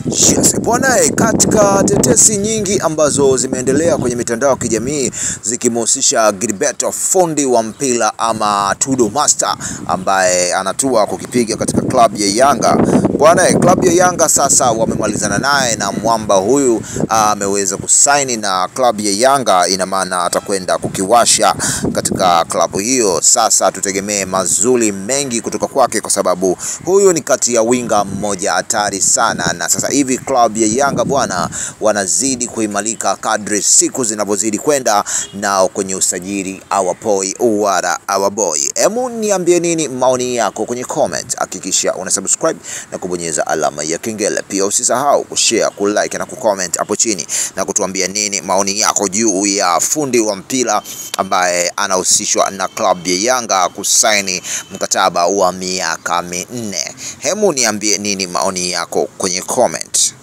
Yes, bwana, katika tetesi nyingi ambazo zimeendelea kwenye mitandao ya kijamii zikimhusisha Gilbert, fundi wa mpira ama Tudo Master, ambaye anatua kukipiga katika klabu ya Yanga. Bwana, klabu ya Yanga sasa wamemalizana naye na mwamba huyu ameweza kusaini na klabu ya Yanga, ina maana atakwenda kukiwasha katika klabu hiyo. Sasa tutegemee mazuri mengi kutoka kwake, kwa sababu huyu ni kati ya winga mmoja hatari sana, na sasa hivi klabu ya Yanga bwana wanazidi kuimarika kadri siku zinavyozidi kwenda nao kwenye usajili. Our boy. Hemu niambie nini maoni yako kwenye comment. Hakikisha una subscribe na kubonyeza alama ya kengele. Pia usisahau kushare, kulike na kucomment hapo chini na kutuambia nini maoni yako juu ya fundi wa mpira ambaye anahusishwa na klabu ya Yanga kusaini mkataba wa miaka 4. Hemu niambie nini maoni yako kwenye comment.